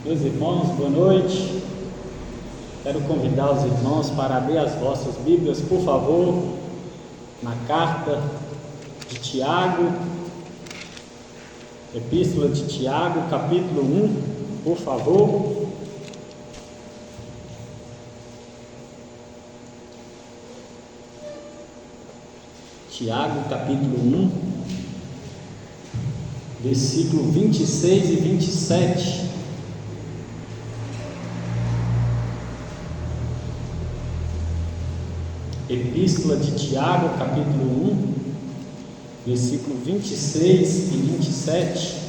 Meus irmãos, boa noite. Quero convidar os irmãos para abrir as vossas Bíblias, por favor, na carta de Tiago, Epístola de Tiago, capítulo 1, por favor. Tiago, capítulo 1, versículo 26 e 27. Epístola de Tiago, capítulo 1, versículo 26 e 27.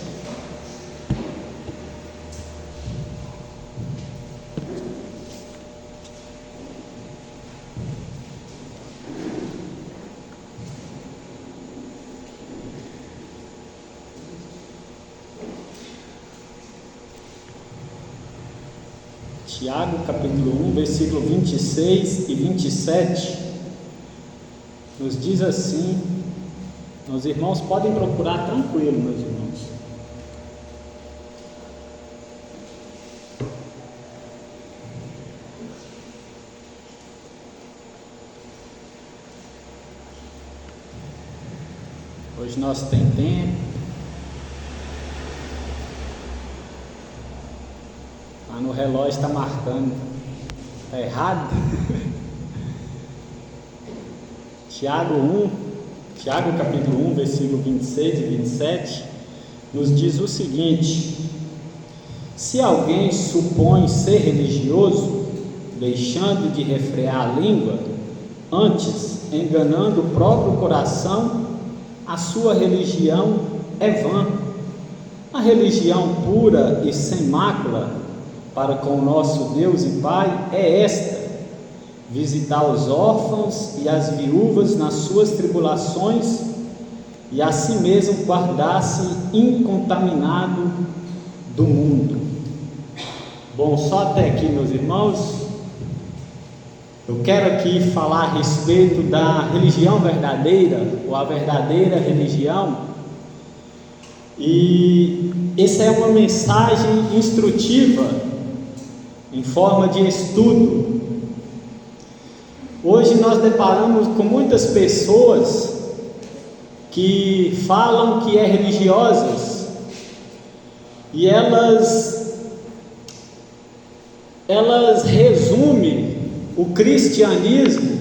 Tiago, capítulo 1, versículo 26 e 27, nos diz assim. Meus irmãos podem procurar tranquilo, meus irmãos. Hoje nós temos tempo. Lá no relógio está marcando. Está errado? Tiago capítulo 1, versículo 26 e 27, nos diz o seguinte: se alguém supõe ser religioso, deixando de refrear a língua, antes enganando o próprio coração, a sua religião é vã. A religião pura e sem mácula para com o nosso Deus e Pai é esta: visitar os órfãos e as viúvas nas suas tribulações, e a si mesmo guardar-se incontaminado do mundo. Bom, só até aqui, meus irmãos. Eu quero aqui falar a respeito da religião verdadeira, ou a verdadeira religião, e essa é uma mensagem instrutiva, em forma de estudo. Hoje nós deparamos com muitas pessoas que falam que é religiosas e elas resumem o cristianismo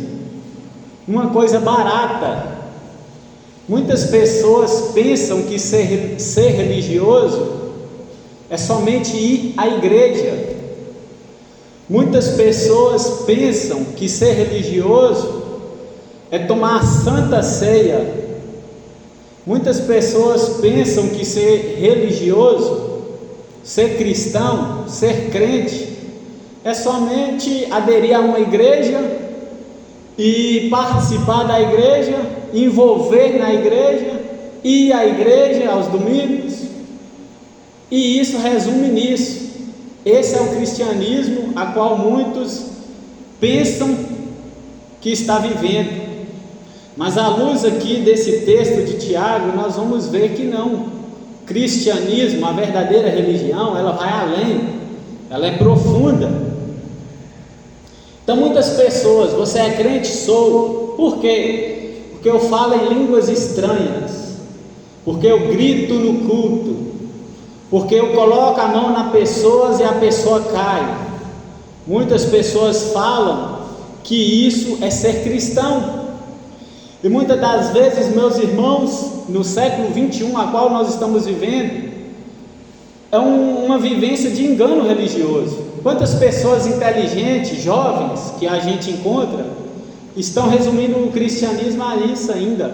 uma coisa barata. Muitas pessoas pensam que ser religioso é somente ir à igreja. Muitas pessoas pensam que ser religioso é tomar a Santa Ceia. Muitas pessoas pensam que ser religioso, ser cristão, ser crente, é somente aderir a uma igreja e participar da igreja, envolver na igreja, ir à igreja aos domingos, e isso resume nisso. Esse é o cristianismo a qual muitos pensam que está vivendo. Mas à luz aqui desse texto de Tiago, nós vamos ver que não. Cristianismo, a verdadeira religião, ela vai além, ela é profunda. Então muitas pessoas: você é crente? Sou. Por quê? Porque eu falo em línguas estranhas, porque eu grito no culto, porque eu coloco a mão na pessoa e a pessoa cai. Muitas pessoas falam que isso é ser cristão. E muitas das vezes, meus irmãos, no século 21 a qual nós estamos vivendo, é uma vivência de engano religioso. Quantas pessoas inteligentes, jovens, que a gente encontra, estão resumindo o cristianismo a isso ainda.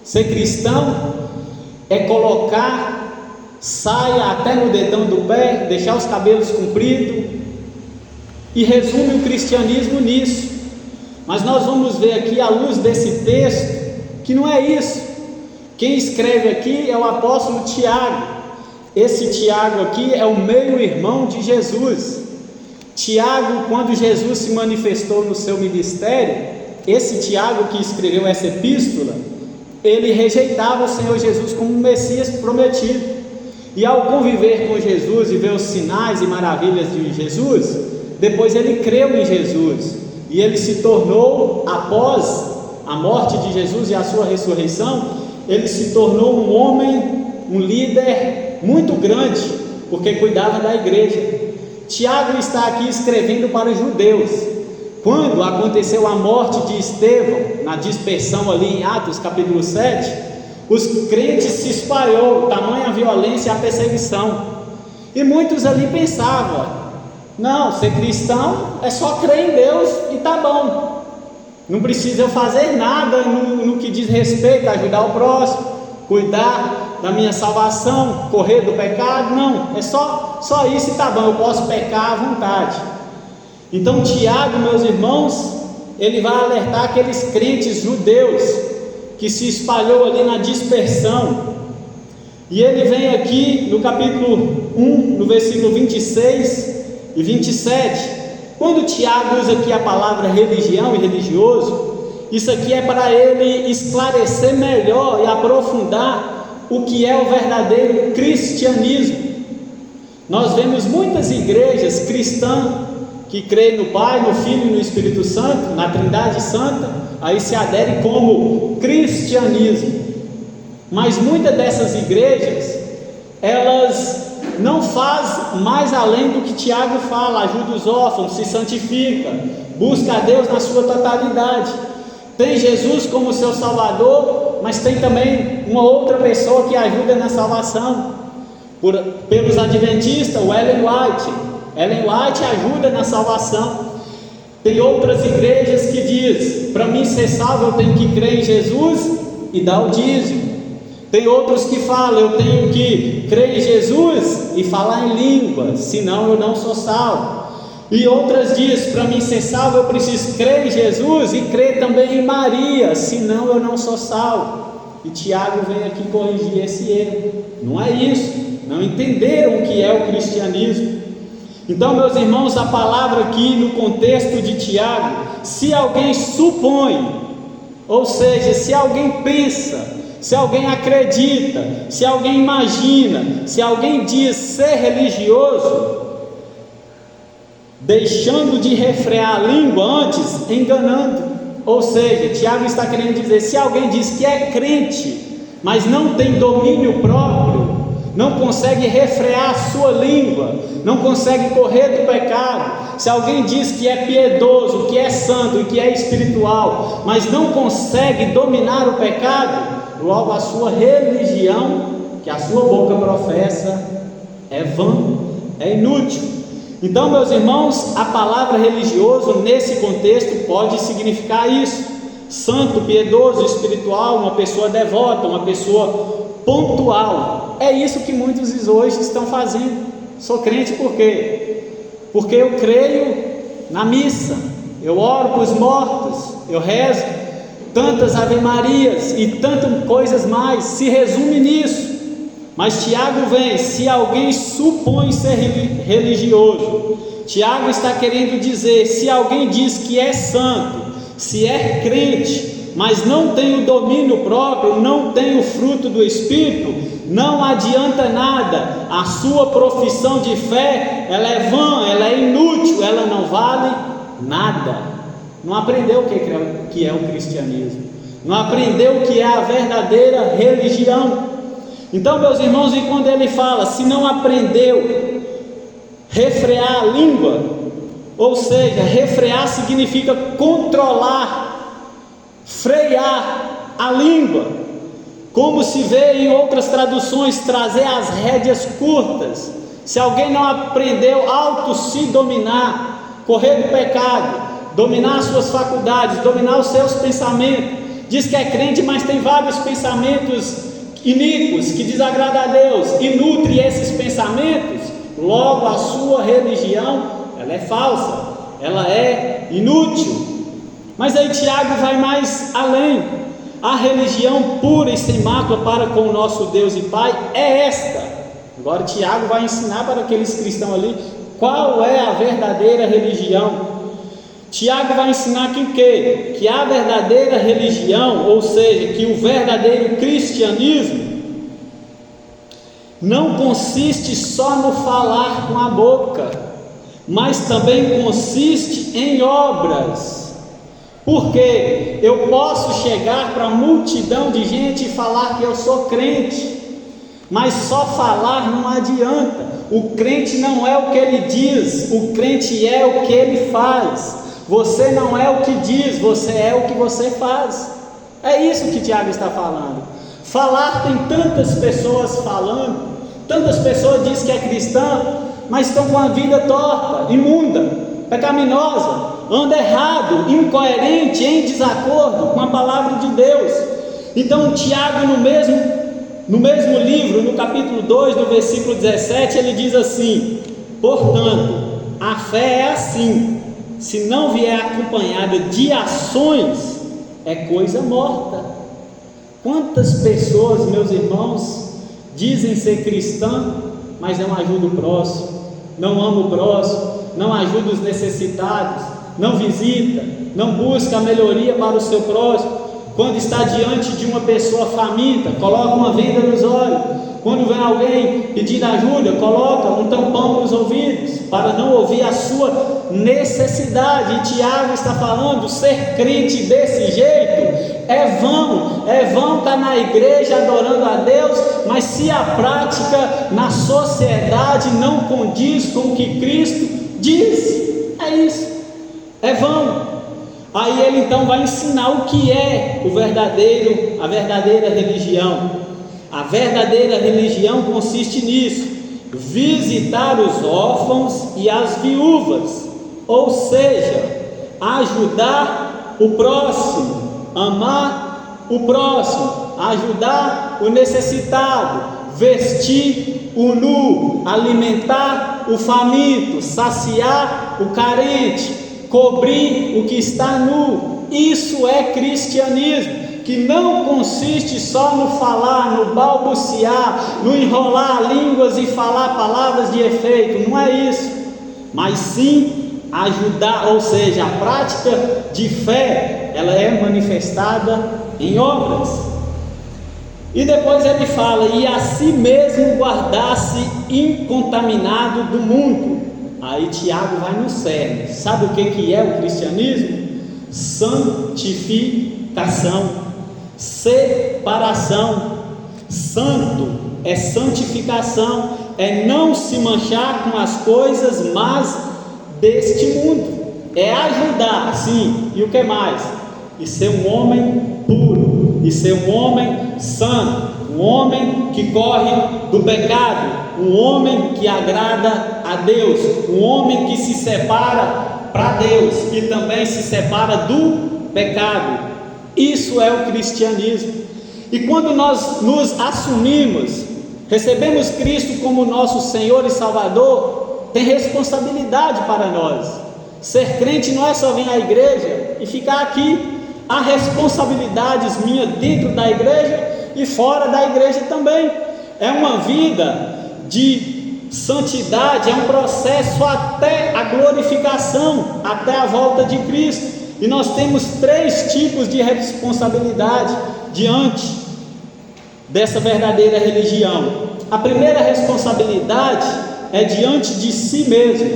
Ser cristão é colocar saia até no dedão do pé, deixar os cabelos compridos, e resume o cristianismo nisso. Mas nós vamos ver aqui, à luz desse texto, que não é isso. Quem escreve aqui é o apóstolo Tiago. Esse Tiago aqui é o meio-irmão de Jesus. Tiago, quando Jesus se manifestou no seu ministério, esse Tiago que escreveu essa epístola, ele rejeitava o Senhor Jesus como o Messias prometido. E ao conviver com Jesus e ver os sinais e maravilhas de Jesus, depois ele creu em Jesus. E ele se tornou, após a morte de Jesus e a sua ressurreição, ele se tornou um homem, um líder muito grande, porque cuidava da igreja. Tiago está aqui escrevendo para os judeus. Quando aconteceu a morte de Estevão, na dispersão ali em Atos capítulo 7, os crentes se espalhou, tamanha a violência e a perseguição. E muitos ali pensavam: não, ser cristão é só crer em Deus e tá bom. Não precisa eu fazer nada no que diz respeito a ajudar o próximo, cuidar da minha salvação, correr do pecado. Não, é só isso e tá bom, eu posso pecar à vontade. Então Tiago, meus irmãos, ele vai alertar aqueles crentes judeus que se espalhou ali na dispersão. E ele vem aqui no capítulo 1, no versículo 26 e 27, quando Tiago usa aqui a palavra religião e religioso, isso aqui é para ele esclarecer melhor e aprofundar o que é o verdadeiro cristianismo. Nós vemos muitas igrejas cristãs que creem no Pai, no Filho e no Espírito Santo, na Trindade Santa, aí se adere como cristianismo. Mas muitas dessas igrejas, elas não fazem mais além do que Tiago fala: ajuda os órfãos, se santifica, busca a Deus na sua totalidade. Tem Jesus como seu Salvador, mas tem também uma outra pessoa que ajuda na salvação. Pelos adventistas, o Ellen White ajuda na salvação. Tem outras igrejas que diz: para mim ser salvo eu tenho que crer em Jesus e dar o dízimo. Tem outros que falam: eu tenho que crer em Jesus e falar em línguas, senão eu não sou salvo. E outras dizem: para mim ser salvo eu preciso crer em Jesus e crer também em Maria, senão eu não sou salvo. E Tiago vem aqui corrigir esse erro. Não é isso, não entenderam o que é o cristianismo. Então, meus irmãos, a palavra aqui no contexto de Tiago: se alguém supõe, ou seja, se alguém pensa, se alguém acredita, se alguém imagina, se alguém diz ser religioso, deixando de refrear a língua, antes enganando. Ou seja, Tiago está querendo dizer: se alguém diz que é crente, mas não tem domínio próprio, não consegue refrear a sua língua, não consegue correr do pecado, se alguém diz que é piedoso, que é santo e que é espiritual, mas não consegue dominar o pecado, logo a sua religião, que a sua boca professa, é vã, é inútil. Então, meus irmãos, a palavra religioso nesse contexto pode significar isso: santo, piedoso, espiritual, uma pessoa devota, uma pessoa pontual. É isso que muitos hoje estão fazendo. Sou crente por quê? Porque eu creio na missa, eu oro para os mortos, eu rezo tantas Ave Marias e tantas coisas mais. Se resume nisso. Mas Tiago vem: se alguém supõe ser religioso, Tiago está querendo dizer: se alguém diz que é santo, se é crente, mas não tem o domínio próprio, não tem o fruto do Espírito, não adianta nada. A sua profissão de fé, ela é vã, ela é inútil, ela não vale nada. Não aprendeu o que é o cristianismo, não aprendeu o que é a verdadeira religião. Então, meus irmãos, e quando ele fala: se não aprendeu refrear a língua, ou seja, refrear significa controlar, frear a língua, como se vê em outras traduções, trazer as rédeas curtas. Se alguém não aprendeu auto se dominar, correr do pecado, dominar as suas faculdades, dominar os seus pensamentos, diz que é crente, mas tem vários pensamentos iníquos que desagradam a Deus e nutre esses pensamentos, logo a sua religião, ela é falsa, ela é inútil. Mas aí Tiago vai mais além: a religião pura e sem mácula para com o nosso Deus e Pai é esta. Agora Tiago vai ensinar para aqueles cristãos ali qual é a verdadeira religião. Tiago vai ensinar que o quê? Que a verdadeira religião, ou seja, que o verdadeiro cristianismo, não consiste só no falar com a boca, mas também consiste em obras. Porque eu posso chegar para uma multidão de gente e falar que eu sou crente, mas só falar não adianta. O crente não é o que ele diz, o crente é o que ele faz. Você não é o que diz, você é o que você faz. É isso que Tiago está falando. Falar, tem tantas pessoas falando, tantas pessoas dizem que é cristã, mas estão com a vida torta, imunda, pecaminosa, anda errado, incoerente, em desacordo com a palavra de Deus. Então Tiago, no mesmo livro, no capítulo 2, no versículo 17, ele diz assim: portanto, a fé é assim, se não vier acompanhada de ações, é coisa morta. Quantas pessoas, meus irmãos, dizem ser cristã, mas não ajudam o próximo, não amam o próximo, não ajudam os necessitados, não visita, não busca a melhoria para o seu próximo. Quando está diante de uma pessoa faminta, coloca uma venda nos olhos. Quando vem alguém pedindo ajuda, coloca um tampão nos ouvidos, para não ouvir a sua necessidade. E Tiago está falando, ser crente desse jeito é vão estar na igreja adorando a Deus, mas se a prática na sociedade não condiz com o que Cristo diz, é isso, é vão. Aí ele então vai ensinar o que é a verdadeira religião. A verdadeira religião consiste nisso: visitar os órfãos e as viúvas, ou seja, ajudar o próximo, amar o próximo, ajudar o necessitado, vestir o nu, alimentar o faminto, saciar o carente, cobrir o que está nu. Isso é cristianismo, que não consiste só no falar, no balbuciar, no enrolar línguas e falar palavras de efeito, não é isso, mas sim ajudar, ou seja, a prática de fé, ela é manifestada em obras. E depois ele fala, e a si mesmo guardar-se incontaminado do mundo. Aí Tiago vai no cerne. Sabe o que é o cristianismo? Santificação, separação. Santo é santificação, é não se manchar com as coisas más deste mundo, é ajudar, sim, e o que mais? E ser um homem puro, e ser um homem santo, um homem que corre do pecado, um homem que agrada a Deus, um homem que se separa para Deus e também se separa do pecado. Isso é o cristianismo. E quando nós nos assumimos, recebemos Cristo como nosso Senhor e Salvador, tem responsabilidade para nós. Ser crente não é só vir à igreja e ficar aqui. Há responsabilidades minhas dentro da igreja e fora da igreja também. É uma vida de santidade, é um processo até a glorificação, até a volta de Cristo. E nós temos 3 tipos de responsabilidade diante dessa verdadeira religião. A primeira responsabilidade é diante de si mesmo,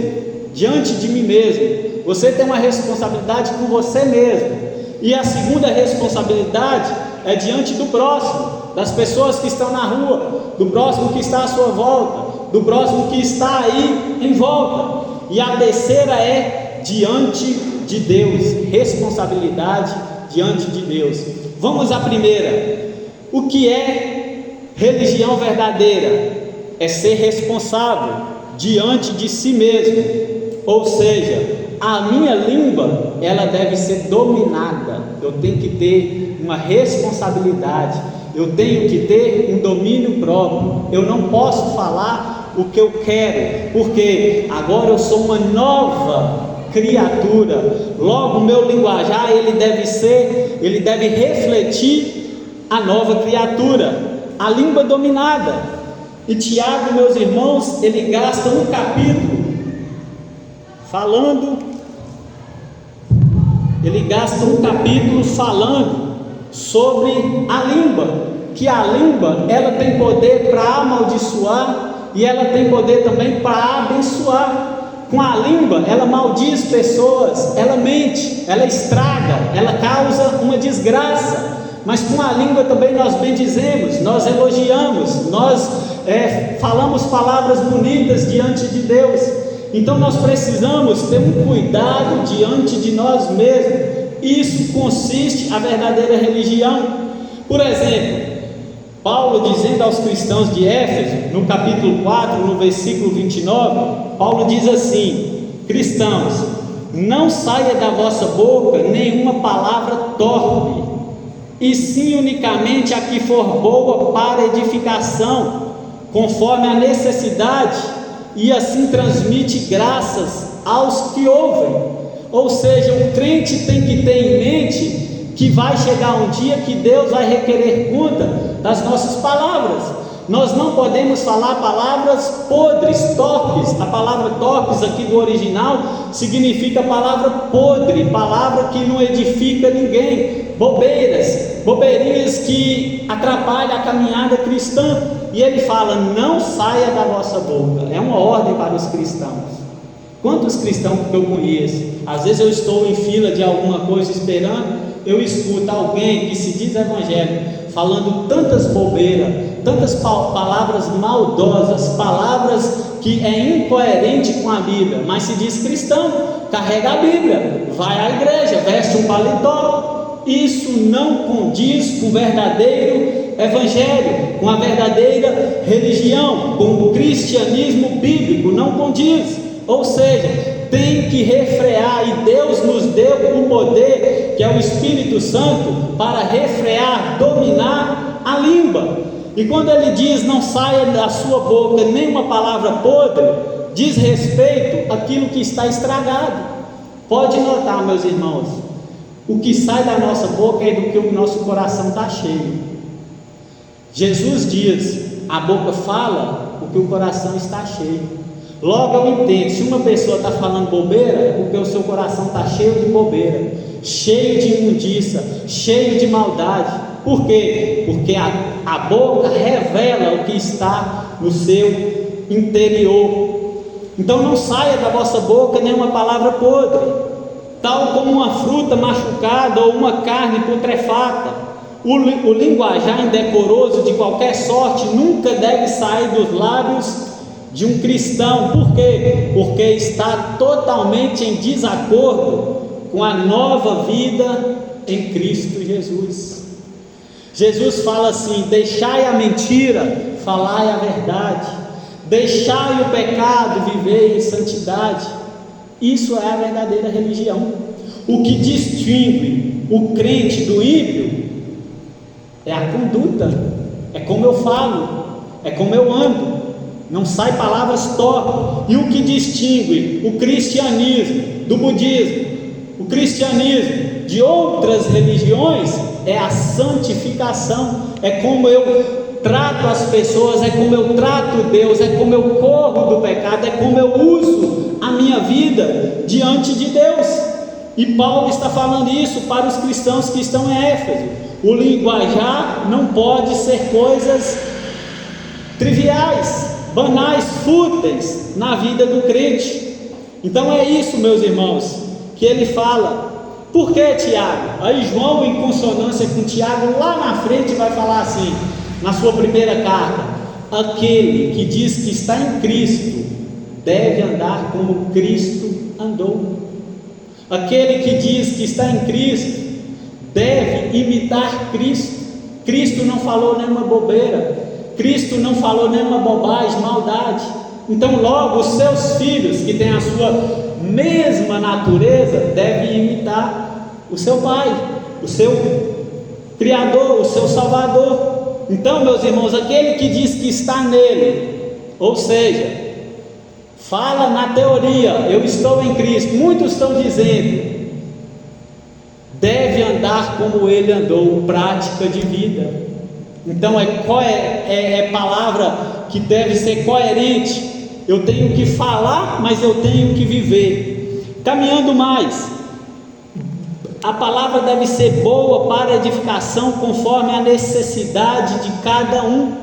diante de mim mesmo. Você tem uma responsabilidade com você mesmo. E a segunda responsabilidade é diante do próximo, das pessoas que estão na rua, do próximo que está à sua volta, do próximo que está aí em volta. E a terceira é diante de Deus, responsabilidade diante de Deus. Vamos à primeira. O que é religião verdadeira? É ser responsável diante de si mesmo, ou seja, a minha língua, ela deve ser dominada. Eu tenho que ter uma responsabilidade, eu tenho que ter um domínio próprio. Eu não posso falar o que eu quero, porque agora eu sou uma nova criatura. Logo o meu linguajar, ele deve refletir a nova criatura, a língua dominada. E Tiago, meus irmãos, ele gasta um capítulo falando sobre a língua, que a língua, ela tem poder para amaldiçoar e ela tem poder também para abençoar. Com a língua, ela maldiz pessoas, ela mente, ela estraga, ela causa uma desgraça. Mas com a língua também nós bendizemos, nós elogiamos, nós falamos palavras bonitas diante de Deus. Então nós precisamos ter um cuidado diante de nós mesmos. Isso consiste a verdadeira religião. Por exemplo, Paulo dizendo aos cristãos de Éfeso, no capítulo 4, no versículo 29, Paulo diz assim: cristãos, não saia da vossa boca nenhuma palavra torpe, e sim unicamente a que for boa para edificação, conforme a necessidade, e assim transmite graças aos que ouvem. Ou seja, o crente tem que ter em mente que vai chegar um dia que Deus vai requerer conta das nossas palavras. Nós não podemos falar palavras podres, torpes. A palavra torpes aqui do original significa palavra podre, palavra que não edifica ninguém, bobeirinhas que atrapalham a caminhada cristã. E ele fala: não saia da vossa boca. É uma ordem para os cristãos. Quantos cristãos que eu conheço, às vezes eu estou em fila de alguma coisa esperando, eu escuto alguém que se diz evangélico falando tantas bobeiras, tantas palavras maldosas, palavras que é incoerente com a Bíblia, mas se diz cristão, carrega a Bíblia, vai à igreja, veste um paletó. Isso não condiz com o verdadeiro evangelho, com a verdadeira religião, com o cristianismo bíblico, não condiz. Ou seja, tem que refrear, e Deus nos deu o poder, que é o Espírito Santo, para refrear, dominar a língua. E quando ele diz não saia da sua boca nenhuma palavra podre, diz respeito àquilo que está estragado. Pode notar, meus irmãos, o que sai da nossa boca é do que o nosso coração está cheio. Jesus diz: a boca fala o que o coração está cheio. Logo eu entendo, se uma pessoa está falando bobeira, é porque o seu coração está cheio de bobeira, cheio de imundícia, cheio de maldade. Por quê? Porque a boca revela o que está no seu interior. Então não saia da vossa boca nenhuma palavra podre, tal como uma fruta machucada ou uma carne putrefata. O linguajar indecoroso de qualquer sorte nunca deve sair dos lábios de um cristão. Por quê? Porque está totalmente em desacordo com a nova vida em Cristo Jesus. Jesus fala assim: deixai a mentira, falai a verdade, deixai o pecado, vivei em santidade. Isso é a verdadeira religião. O que distingue o crente do ímpio é a conduta, é como eu falo, é como eu ando. Não sai palavras torpes. E o que distingue o cristianismo do budismo, o cristianismo de outras religiões, é a santificação. É como eu trato as pessoas, é como eu trato Deus, é como eu corro do pecado, é como eu uso a minha vida diante de Deus. E Paulo está falando isso para os cristãos que estão em Éfeso. O linguajar não pode ser coisas triviais, banais, fúteis na vida do crente. Então é isso, meus irmãos, que ele fala. Por que, Tiago? Aí João, em consonância com Tiago, lá na frente vai falar assim, na sua primeira carta: aquele que diz que está em Cristo deve andar como Cristo andou. Aquele que diz que está em Cristo deve imitar Cristo. Cristo não falou nenhuma bobeira, Cristo não falou nenhuma bobagem, maldade. Então logo os seus filhos, que têm a sua mesma natureza, devem imitar o seu Pai, o seu Criador, o seu Salvador. Então, meus irmãos, aquele que diz que está nele, ou seja, fala na teoria, eu estou em Cristo, muitos estão dizendo, deve andar como ele andou, prática de vida. Então é palavra que deve ser coerente. Eu tenho que falar, mas eu tenho que viver. Caminhando mais, A palavra deve ser boa para edificação conforme a necessidade de cada um.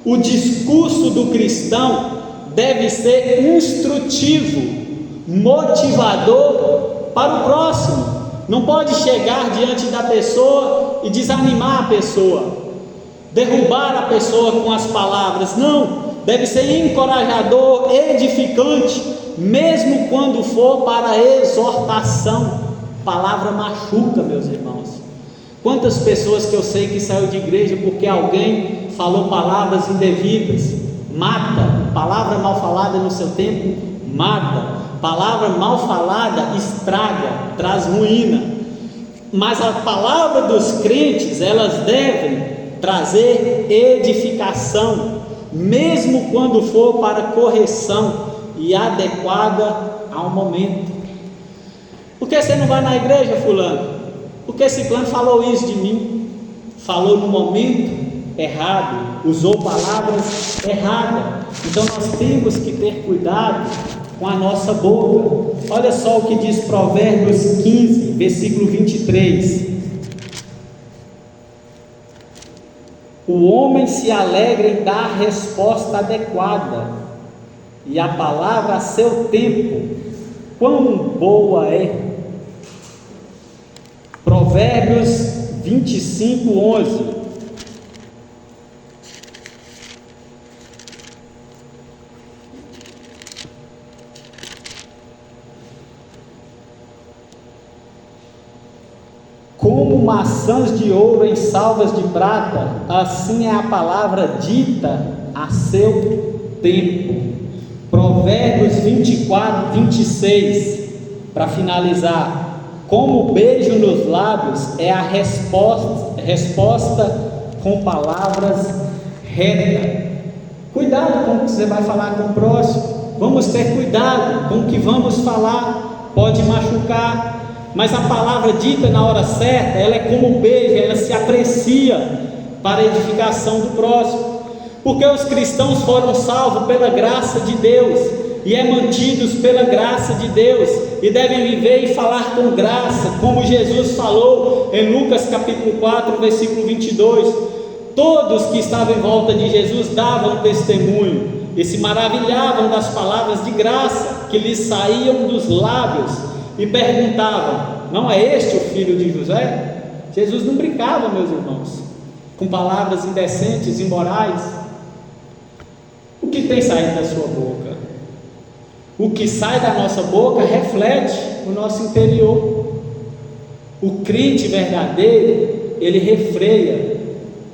O discurso do cristão deve ser instrutivo, motivador para o próximo. Não pode chegar diante da pessoa e desanimar a pessoa, derrubar a pessoa com as palavras. Não, deve ser encorajador, edificante, mesmo quando for para exortação. Palavra machuca, meus irmãos. Quantas pessoas que eu sei que saiu de igreja porque alguém falou palavras indevidas? Mata. Palavra mal falada no seu tempo mata. Palavra mal falada estraga, traz ruína. Mas a palavra dos crentes, elas devem trazer edificação, mesmo quando for para correção e adequada ao momento. Por que você não vai na igreja, fulano? Porque ciclano falou isso de mim. Falou no momento errado, usou palavras erradas. Então nós temos que ter cuidado com a nossa boca. Olha só o que diz Provérbios 15, versículo 23. O homem se alegra em dar resposta adequada, e a palavra a seu tempo, quão boa é. Provérbios 25, 11. Como maçãs de ouro em salvas de prata, assim é a palavra dita a seu tempo. Provérbios 24, 26, para finalizar. Como beijo nos lábios é a resposta com palavras retas. Cuidado com o que você vai falar com o próximo. Vamos ter cuidado com o que vamos falar. Pode machucar, mas a palavra dita na hora certa, ela é como um beijo, ela se aprecia para a edificação do próximo. Porque os cristãos foram salvos pela graça de Deus e é mantidos pela graça de Deus, e devem viver e falar com graça, como Jesus falou em Lucas capítulo 4, versículo 22. Todos que estavam em volta de Jesus davam testemunho e se maravilhavam das palavras de graça que lhes saíam dos lábios, e perguntavam: não é este o filho de José? Jesus não brincava, meus irmãos, com palavras indecentes, imorais. O que tem saído da sua boca? O que sai da nossa boca reflete o nosso interior. O crente verdadeiro, ele refreia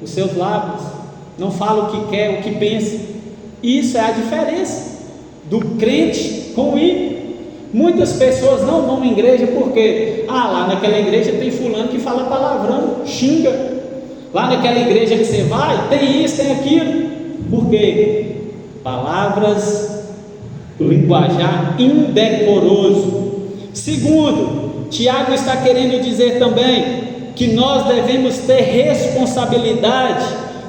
os seus lábios, não fala o que quer, o que pensa. Isso é a diferença do crente com o ímpio. Muitas pessoas não vão à igreja porque lá naquela igreja tem fulano que fala palavrão, xinga. Lá naquela igreja que você vai, tem isso, tem aquilo. Por quê? Palavras, linguajar indecoroso. Segundo, Tiago está querendo dizer também que nós devemos ter responsabilidade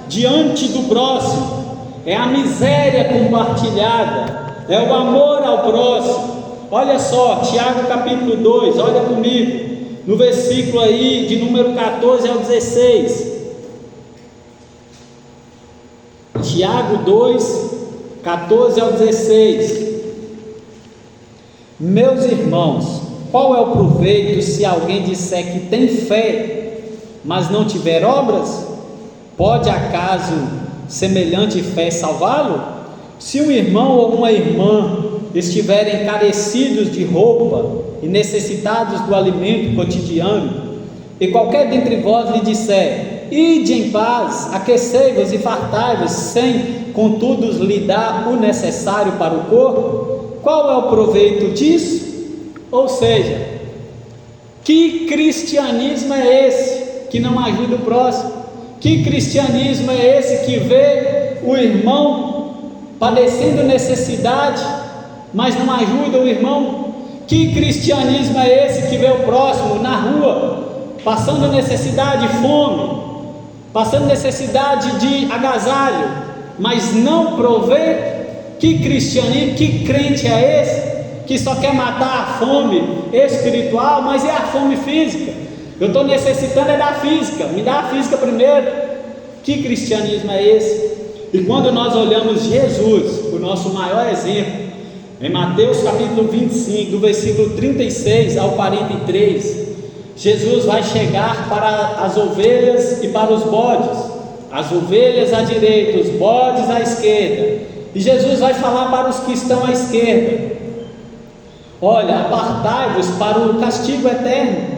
diante do próximo. É a miséria compartilhada, é o amor ao próximo. Olha só, Tiago capítulo 2, olha comigo, no versículo aí de número 14 ao 16. Tiago 2, 14 ao 16. Meus irmãos, qual é o proveito se alguém disser que tem fé, mas não tiver obras? Pode acaso semelhante fé salvá-lo? Se um irmão ou uma irmã estiverem carecidos de roupa e necessitados do alimento cotidiano, e qualquer dentre vós lhe disser: ide em paz, aquecei-vos e fartai-vos, sem contudo lhe dar o necessário para o corpo, qual é o proveito disso? Ou seja, que cristianismo é esse que não ajuda o próximo? Que cristianismo é esse que vê o irmão padecendo necessidade, mas não ajuda o irmão? Que cristianismo é esse que vê o próximo na rua, passando necessidade, fome, passando necessidade de agasalho, mas não provê? Que cristianismo, que crente é esse que só quer matar a fome espiritual, mas é a fome física? Eu estou necessitando é da física, me dá a física primeiro. Que cristianismo é esse? E quando nós olhamos Jesus, o nosso maior exemplo, em Mateus capítulo 25, do versículo 36 ao 43, Jesus vai chegar para as ovelhas e para os bodes, as ovelhas à direita, os bodes à esquerda, e Jesus vai falar para os que estão à esquerda: olha, apartai-vos para o castigo eterno.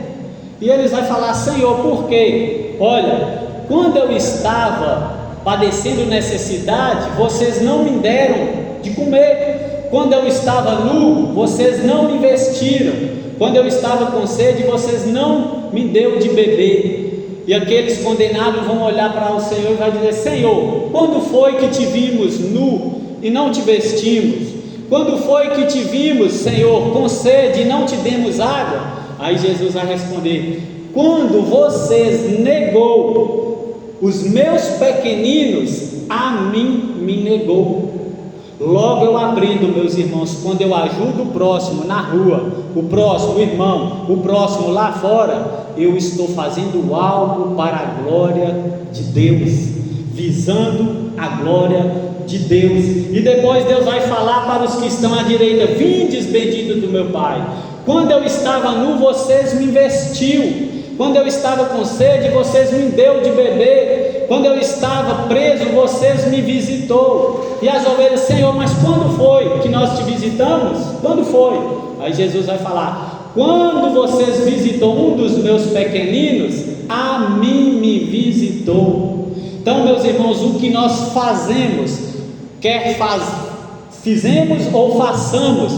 E eles vão falar: Senhor, por quê? Olha, quando eu estava padecendo necessidade, vocês não me deram de comer. Quando eu estava nu, vocês não me vestiram. Quando eu estava com sede, vocês não me deu de beber. E aqueles condenados vão olhar para o Senhor e vão dizer: Senhor, quando foi que te vimos nu e não te vestimos? Quando foi que te vimos, Senhor, com sede e não te demos água? Aí Jesus vai responder: quando vocês negou os meus pequeninos, a mim me negou. Logo eu aprendo, meus irmãos, quando eu ajudo o próximo na rua, o próximo o irmão, o próximo lá fora, eu estou fazendo algo para a glória de Deus, visando a glória de Deus. E depois Deus vai falar para os que estão à direita: vindes benditos do meu Pai. Quando eu estava nu, vocês me vestiu. Quando eu estava com sede, vocês me deu de beber. Quando eu estava preso, vocês me visitou. E as ovelhas: Senhor, mas quando foi que nós te visitamos? Quando foi? Aí Jesus vai falar: quando vocês visitou um dos meus pequeninos, a mim me visitou. Então, meus irmãos, o que nós fazemos, fizemos ou façamos,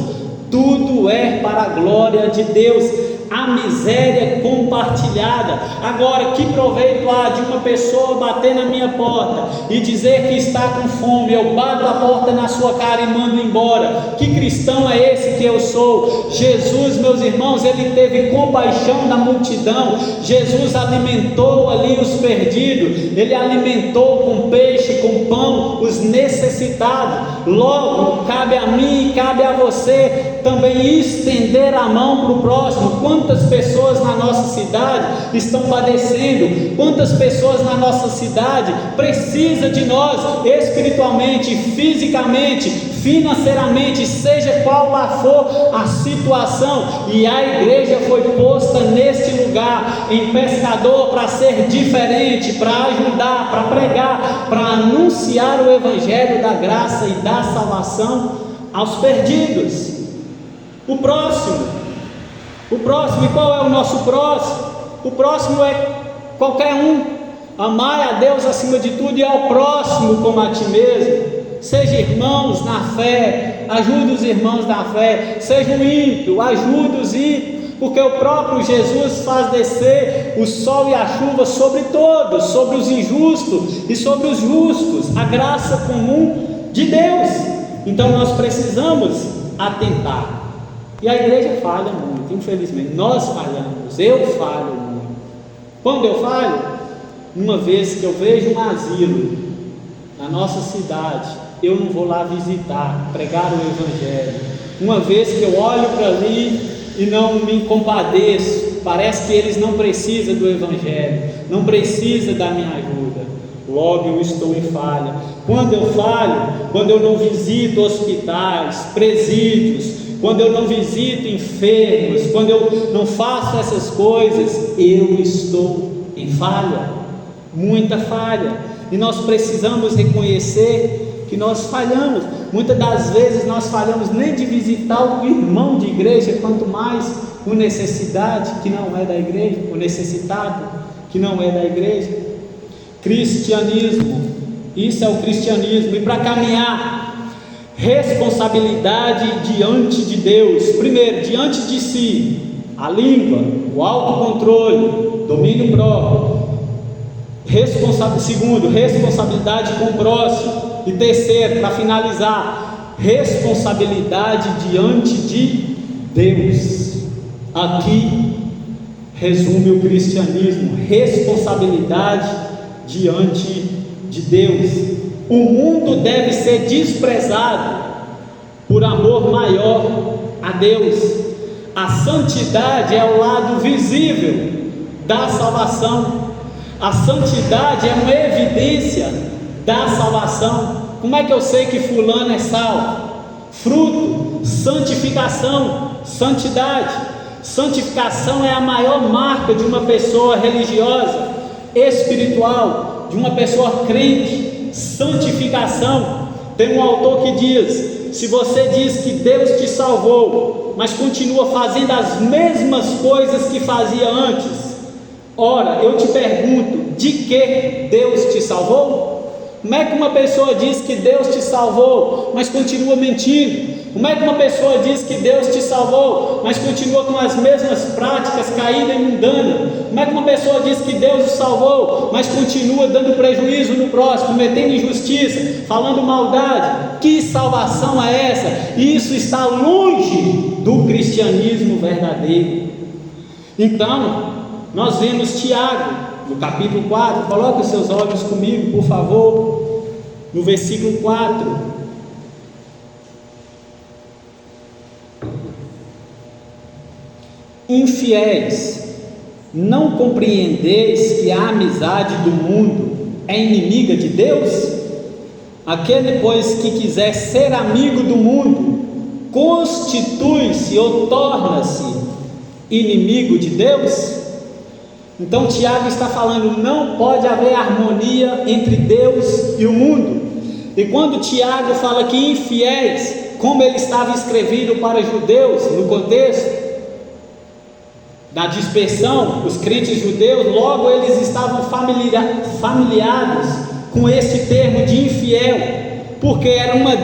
tudo é para a glória de Deus. A miséria compartilhada. Agora, que proveito há de uma pessoa bater na minha porta e dizer que está com fome? Eu bato a porta na sua cara e mando embora. Que cristão é esse que eu sou? Jesus, meus irmãos, ele teve compaixão da multidão. Jesus alimentou ali os perdidos, ele alimentou com peixe, com pão, os necessitados. Logo, cabe a mim e cabe a você também estender a mão para o próximo. Quantas pessoas na nossa cidade estão padecendo? Quantas pessoas na nossa cidade precisam de nós espiritualmente, fisicamente, financeiramente, seja qual lá for a situação? E a igreja foi posta neste lugar, em Pescador, para ser diferente, para ajudar, para pregar, para anunciar o evangelho da graça e da salvação aos perdidos. O próximo, e qual é o nosso próximo? O próximo é qualquer um. Amai a Deus acima de tudo e ao próximo como a ti mesmo. Seja irmãos na fé, ajude os irmãos na fé. Seja um ímpio, ajude os ímpios, porque o próprio Jesus faz descer o sol e a chuva sobre todos, sobre os injustos e sobre os justos, a graça comum de Deus. Então nós precisamos atentar. E a igreja falha muito, infelizmente. Nós falhamos, eu falho muito. Quando eu falho? Uma vez que eu vejo um asilo na nossa cidade, eu não vou lá visitar, pregar o evangelho. Uma vez que eu olho para ali e não me compadeço, parece que eles não precisam do evangelho, não precisam da minha ajuda. Logo eu estou em falha. Quando eu falho, quando eu não visito hospitais, presídios, quando eu não visito enfermos, quando eu não faço essas coisas, eu estou em falha, muita falha. E nós precisamos reconhecer que nós falhamos. Muitas das vezes nós falhamos nem de visitar o irmão de igreja, quanto mais o necessidade que não é da igreja, o necessitado que não é da igreja. Cristianismo, isso é o cristianismo. E para caminhar, responsabilidade diante de Deus. Primeiro, diante de si, a língua, o autocontrole, domínio próprio. Segundo, responsabilidade com o próximo. E terceiro, para finalizar, responsabilidade diante de Deus. Aqui resume o cristianismo: responsabilidade diante de Deus. O mundo deve ser desprezado por amor maior a Deus. A santidade é o lado visível da salvação. A santidade é uma evidência da salvação. Como é que eu sei que fulano é salvo? Fruto, santificação, santidade. Santificação é a maior marca de uma pessoa religiosa, espiritual, de uma pessoa crente. Santificação. Tem um autor que diz: se você diz que Deus te salvou, mas continua fazendo as mesmas coisas que fazia antes, ora, eu te pergunto, de que Deus te salvou? Como é que uma pessoa diz que Deus te salvou, mas continua mentindo? Como é que uma pessoa diz que Deus te salvou, mas continua com as mesmas práticas, caída e mundana? Como é que uma pessoa diz que Deus te salvou, mas continua dando prejuízo no próximo, cometendo injustiça, falando maldade? Que salvação é essa? Isso está longe do cristianismo verdadeiro. Então, nós vemos Tiago, no capítulo 4, coloque os seus olhos comigo, por favor, no versículo 4. Infiéis, não compreendeis que a amizade do mundo é inimiga de Deus? Aquele, pois, que quiser ser amigo do mundo, constitui-se ou torna-se inimigo de Deus? Então Tiago está falando, não pode haver harmonia entre Deus e o mundo. E quando Tiago fala que infiéis, como ele estava escrevendo para judeus, no contexto da dispersão, os crentes judeus, logo eles estavam familiares com esse termo de infiel, porque era uma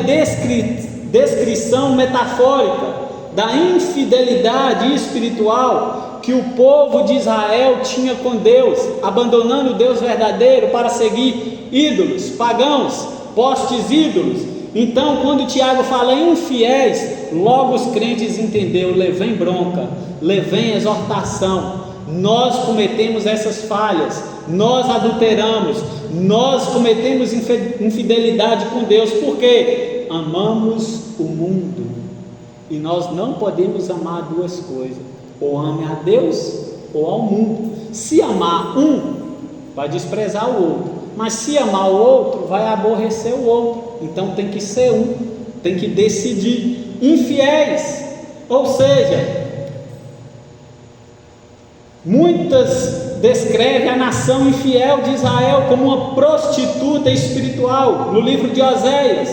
descrição metafórica da infidelidade espiritual que o povo de Israel tinha com Deus, abandonando o Deus verdadeiro para seguir ídolos, pagãos, postes ídolos. Então, quando Tiago fala infiéis, logo os crentes entenderam, levem bronca, levem exortação. Nós cometemos essas falhas, nós adulteramos, nós cometemos infidelidade com Deus, porque amamos o mundo, e nós não podemos amar duas coisas: ou ame a Deus ou ao mundo. Se amar um, vai desprezar o outro, mas se amar o outro, vai aborrecer o outro. Então tem que ser um, tem que decidir. Infiéis, ou seja, muitas descrevem a nação infiel de Israel como uma prostituta espiritual, no livro de Oséias,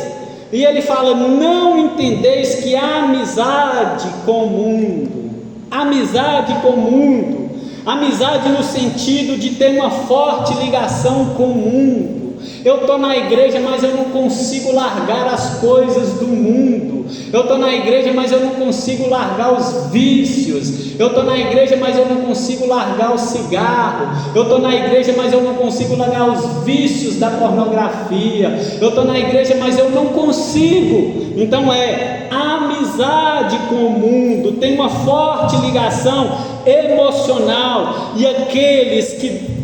e ele fala: não entendeis que há amizade com o mundo, amizade com o mundo, amizade no sentido de ter uma forte ligação com o mundo. Eu estou na igreja, mas eu não consigo largar as coisas do mundo. Eu estou na igreja, mas eu não consigo largar os vícios. Eu estou na igreja, mas eu não consigo largar o cigarro. Eu estou na igreja, mas eu não consigo largar os vícios da pornografia. Eu estou na igreja, mas eu não consigo. Então é amizade com o mundo, tem uma forte ligação emocional. E aqueles que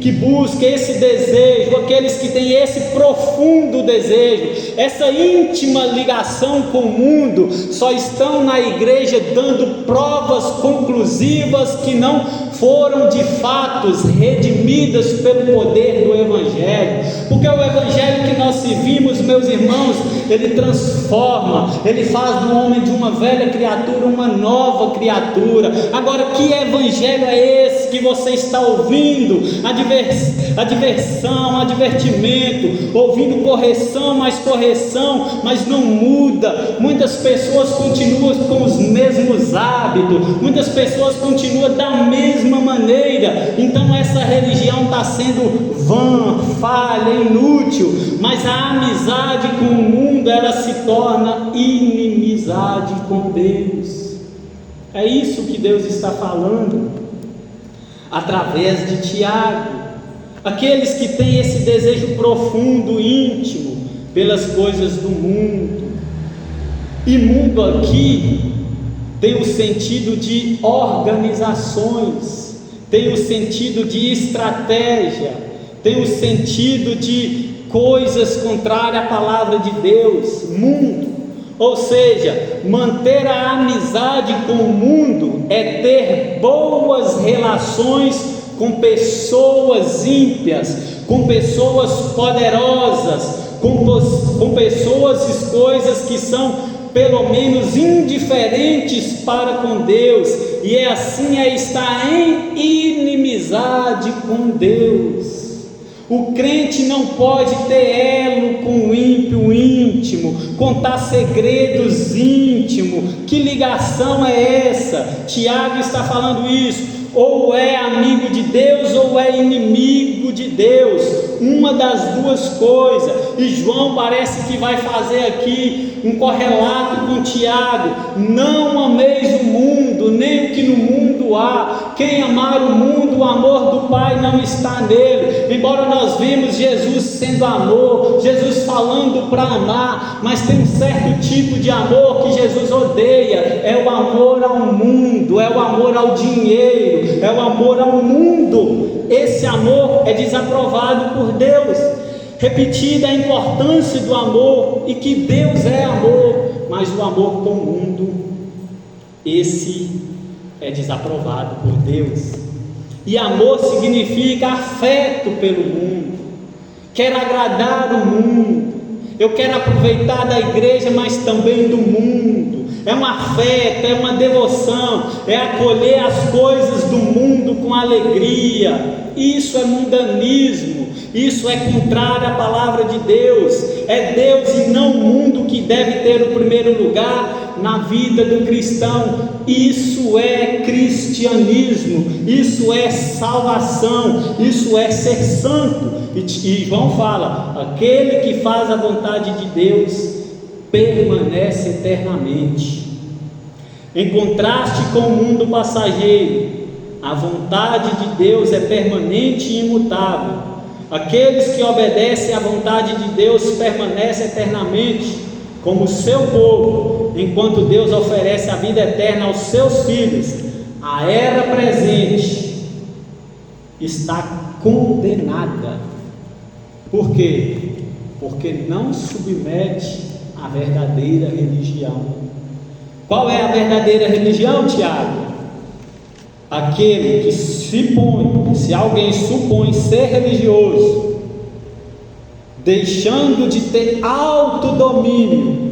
buscam esse desejo, aqueles que têm esse profundo desejo, essa íntima ligação com o mundo, só estão na igreja dando provas conclusivas que não foram de fato redimidas pelo poder do Evangelho. Porque o Evangelho que nós servimos, meus irmãos, ele transforma, ele faz do homem de uma velha criatura uma nova criatura. Agora, que Evangelho é esse que você está ouvindo? Adversão, advertimento, ouvindo correção, mas não muda. Muitas pessoas continuam com os mesmos hábitos, muitas pessoas continuam da mesma maneira. Então essa religião está sendo vã, falha, inútil. Mas a amizade com o mundo, ela se torna inimizade com Deus. É isso que Deus está falando através de Tiago. Aqueles que têm esse desejo profundo, íntimo, pelas coisas do mundo. E mundo aqui tem o sentido de organizações, tem o sentido de estratégia, tem o sentido de coisas contrárias à palavra de Deus. Mundo, ou seja, manter a amizade com o mundo é ter boas relações com pessoas ímpias, com pessoas poderosas, com pessoas e coisas que são pelo menos indiferentes para com Deus, e é assim estar em inimizade com Deus. O crente não pode ter elo com o ímpio íntimo, contar segredos íntimos. Que ligação é essa? Tiago está falando isso. Ou é amigo de Deus ou é inimigo de Deus, uma das duas coisas. E João parece que vai fazer aqui um correlato com Tiago: não ameis o mundo, nem o que no mundo há. Quem amar o mundo, o amor do Pai não está nele. Embora nós vimos Jesus sendo amor, Jesus falando para amar, mas tem um certo tipo de amor que Jesus odeia: é o amor ao mundo, é o amor ao dinheiro, é o amor ao mundo. Esse amor é desaprovado por Deus. Repetida a importância do amor e que Deus é amor, mas o amor com o mundo, esse é desaprovado por Deus. E amor significa afeto pelo mundo. Quero agradar o mundo, eu quero aproveitar da igreja, mas também do mundo. É um afeto, é uma devoção, é acolher as coisas do mundo com alegria. Isso é mundanismo, isso é contrário à palavra de Deus. É Deus e não o mundo que deve ter o primeiro lugar na vida do cristão. Isso é cristianismo, isso é salvação, isso é ser santo. E João fala: aquele que faz a vontade de Deus permanece eternamente. Em contraste com o mundo passageiro, a vontade de Deus é permanente e imutável. Aqueles que obedecem à vontade de Deus permanecem eternamente como seu povo, enquanto Deus oferece a vida eterna aos seus filhos. A era presente está condenada. Por quê? Porque não submete à verdadeira religião. Qual é a verdadeira religião, Tiago? Aquele que se alguém supõe ser religioso, deixando de ter autodomínio,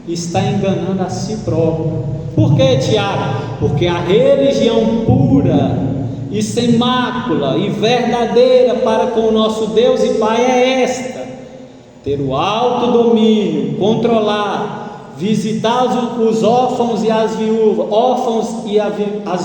está enganando a si próprio. Por quê, Tiago? Porque a religião pura e sem mácula e verdadeira para com o nosso Deus e Pai é esta: ter o autodomínio, controlar, visitar os órfãos e as viúvas, as